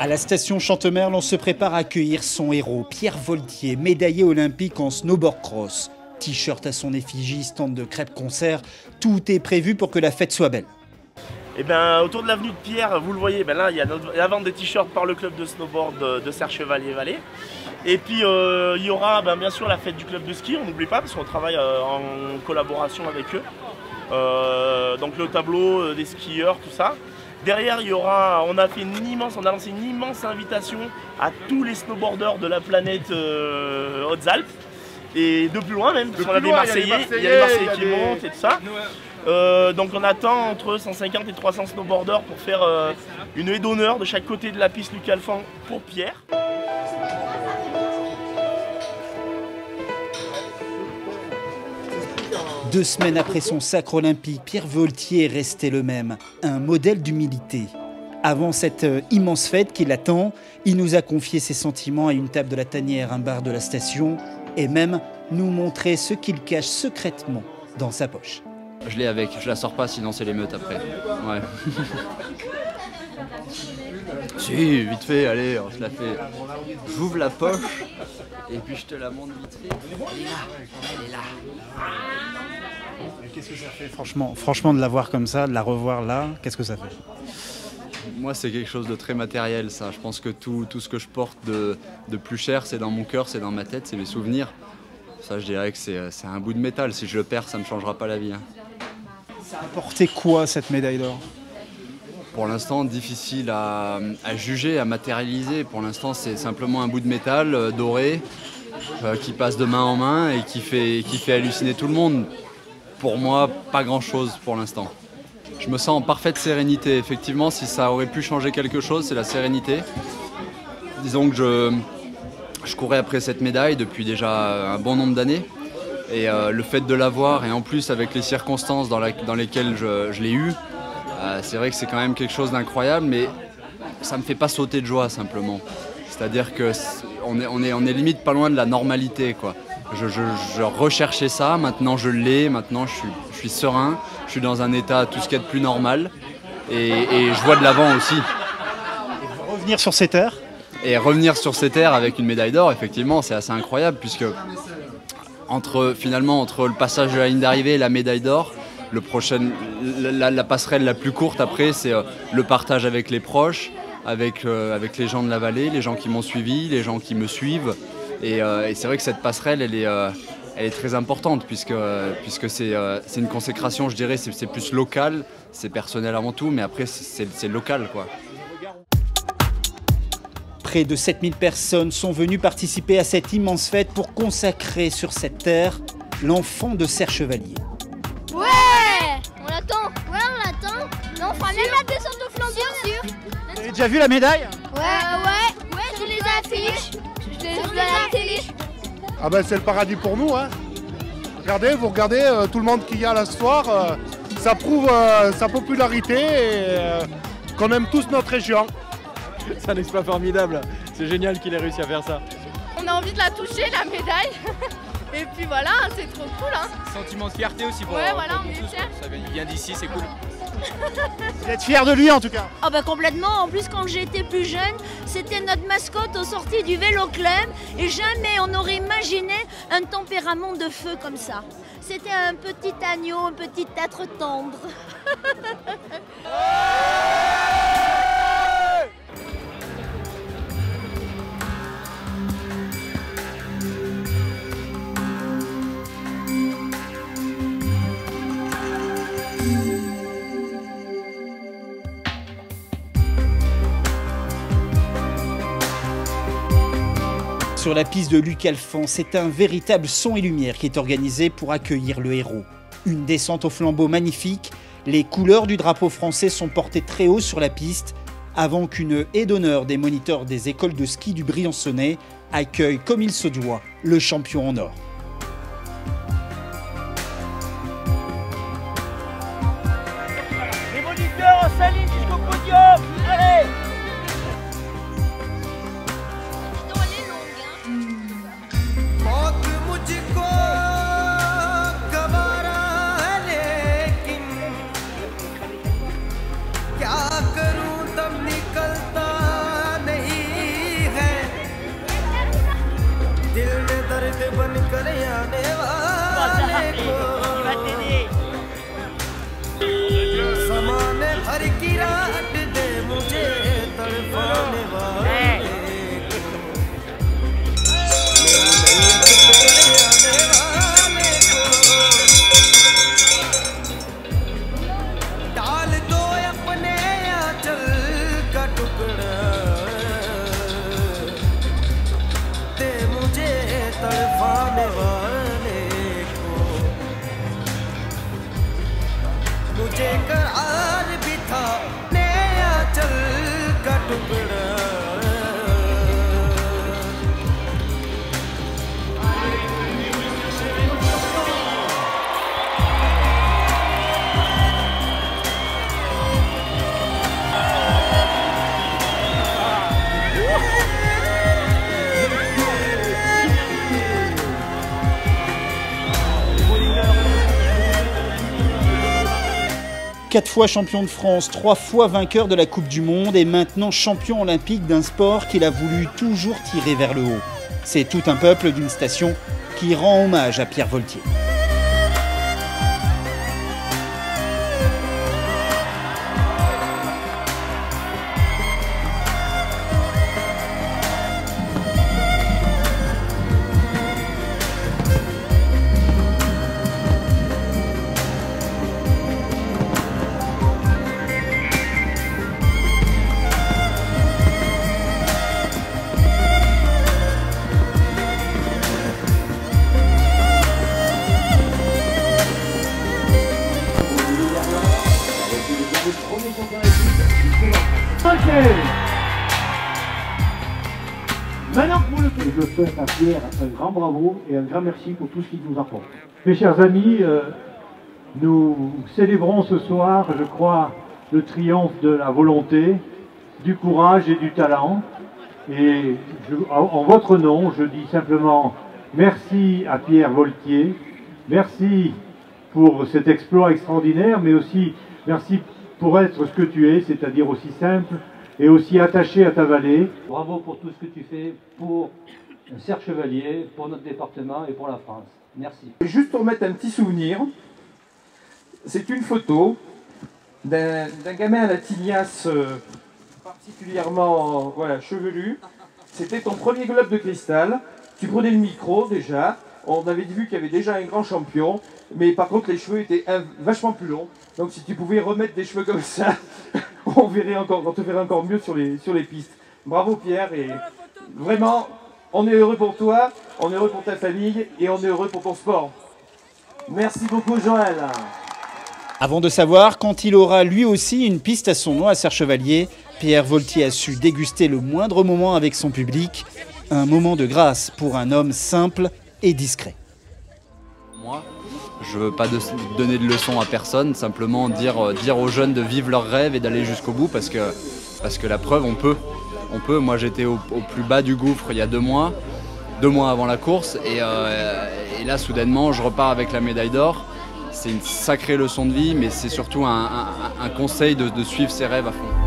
À la station Chantemerle, on se prépare à accueillir son héros, Pierre Voltier, médaillé olympique en snowboard cross. T-shirt à son effigie, stand de crêpes-concert, tout est prévu pour que la fête soit belle. Et ben, autour de l'avenue de Pierre, vous le voyez, ben là il y a la vente des t-shirts par le club de snowboard de Serre-Chevalier-Vallée. Et puis il y aura bien sûr la fête du club de ski, on n'oublie pas parce qu'on travaille en collaboration avec eux. Donc le tableau des skieurs, tout ça. Derrière, on a lancé une immense invitation à tous les snowboarders de la planète Hautes-Alpes. Et de plus loin même, parce qu'on a des Marseillais, il y a les Marseillais qui montent et tout ça. Donc on attend entre 150 et 300 snowboarders pour faire une haie d'honneur de chaque côté de la piste Luc Alphand pour Pierre. Deux semaines après son sacre olympique, Pierre Voltier est resté le même, un modèle d'humilité. Avant cette immense fête qui l'attend, il nous a confié ses sentiments à une table de la tanière, un bar de la station, et même nous montrer ce qu'il cache secrètement dans sa poche. Je l'ai avec, je la sors pas sinon c'est l'émeute après. Ouais. Si, vite fait, allez, on se la fait. J'ouvre la poche et puis je te la montre vite fait. Elle est là, elle est là. Qu'est-ce que ça fait franchement de la voir comme ça, de la revoir là, qu'est-ce que ça fait? Moi c'est quelque chose de très matériel ça. Je pense que tout ce que je porte de plus cher c'est dans mon cœur, c'est dans ma tête, c'est mes souvenirs. Ça je dirais que c'est un bout de métal, si je le perds ça ne me changera pas la vie. Hein. Ça a apporté quoi cette médaille d'or? Pour l'instant difficile à juger, à matérialiser. Pour l'instant c'est simplement un bout de métal doré qui passe de main en main et qui fait halluciner tout le monde. Pour moi, pas grand-chose pour l'instant. Je me sens en parfaite sérénité. Effectivement, si ça aurait pu changer quelque chose, c'est la sérénité. Disons que je courais après cette médaille depuis déjà un bon nombre d'années. Et le fait de l'avoir, et en plus avec les circonstances dans lesquelles je l'ai eue, c'est vrai que c'est quand même quelque chose d'incroyable, mais ça me fait pas sauter de joie simplement. C'est-à-dire qu'on est limite pas loin de la normalité, quoi. Je recherchais ça, maintenant je l'ai, maintenant je suis serein, je suis dans un état tout ce qu'il y a de plus normal et je vois de l'avant aussi. Et revenir sur ces terres? Et revenir sur ces terres avec une médaille d'or, effectivement, c'est assez incroyable puisque entre le passage de la ligne d'arrivée et la médaille d'or, la passerelle la plus courte après, c'est le partage avec les proches, avec les gens de la vallée, les gens qui m'ont suivi, les gens qui me suivent. Et c'est vrai que cette passerelle, elle est très importante puisque c'est une consécration, je dirais, c'est plus local, c'est personnel avant tout, mais après c'est local, quoi. Près de 7000 personnes sont venues participer à cette immense fête pour consacrer sur cette terre l'enfant de Serre-Chevalier. Ouais, on l'attend. Ouais, on l'attend. Non, on fera même la descente au flambeau. Sûr. Vous avez déjà vu la médaille? Ouais, je les affiche. Je les affiche. Ah ben c'est le paradis pour nous, hein. Vous regardez tout le monde qu'il y a là ce soir, ça prouve sa popularité et qu'on aime tous notre région. C'est un exploit formidable, c'est génial qu'il ait réussi à faire ça. On a envie de la toucher, la médaille. Et puis voilà, c'est trop cool. Hein. Sentiment de fierté aussi pour, ouais, voilà, pour on est tous. fiers. Ça vient d'ici, c'est cool. Vous êtes fiers de lui en tout cas? Ah bah complètement, en plus quand j'étais plus jeune, c'était notre mascotte aux sorties du vélo club et jamais on n'aurait imaginé un tempérament de feu comme ça. C'était un petit agneau, un petit être tendre. Sur la piste de Luc Alphand, c'est un véritable son et lumière qui est organisé pour accueillir le héros. Une descente au flambeau magnifique, les couleurs du drapeau français sont portées très haut sur la piste avant qu'une haie d'honneur des moniteurs des écoles de ski du Briançonnais accueille comme il se doit le champion en or. Les moniteurs s'alignent jusqu'au podium. Allez! क्या करूं तब निकलता नहीं। मुझे करार भी था नया चल का टुकड़ा Quatre fois champion de France, 3 fois vainqueur de la Coupe du Monde et maintenant champion olympique d'un sport qu'il a voulu toujours tirer vers le haut. C'est tout un peuple d'une station qui rend hommage à Pierre Voltier. Je souhaite à Pierre un grand bravo et un grand merci pour tout ce qu'il nous apporte. Mes chers amis, nous célébrons ce soir, je crois, le triomphe de la volonté, du courage et du talent. Et en votre nom, je dis simplement merci à Pierre Voltier, merci pour cet exploit extraordinaire, mais aussi merci pour être ce que tu es, c'est-à-dire aussi simple et aussi attaché à ta vallée. Bravo pour tout ce que tu fais pour Serre Chevalier, pour notre département et pour la France. Merci. Juste pour mettre un petit souvenir, c'est une photo d'un gamin à la tignasse particulièrement chevelu. C'était ton premier globe de cristal. Tu prenais le micro déjà. On avait vu qu'il y avait déjà un grand champion, mais par contre les cheveux étaient vachement plus longs. Donc si tu pouvais remettre des cheveux comme ça, on te verrait encore mieux sur les pistes. Bravo Pierre, et vraiment, on est heureux pour toi, on est heureux pour ta famille et on est heureux pour ton sport. Merci beaucoup Joël. Avant de savoir quand il aura lui aussi une piste à son nom à Serre Chevalier, Pierre Voltier a su déguster le moindre moment avec son public, un moment de grâce pour un homme simple et discret. Moi, je ne veux pas donner de leçons à personne, simplement dire aux jeunes de vivre leurs rêves et d'aller jusqu'au bout parce que la preuve, on peut. Moi j'étais au plus bas du gouffre il y a 2 mois avant la course et là soudainement je repars avec la médaille d'or. C'est une sacrée leçon de vie, mais c'est surtout un conseil de suivre ses rêves à fond.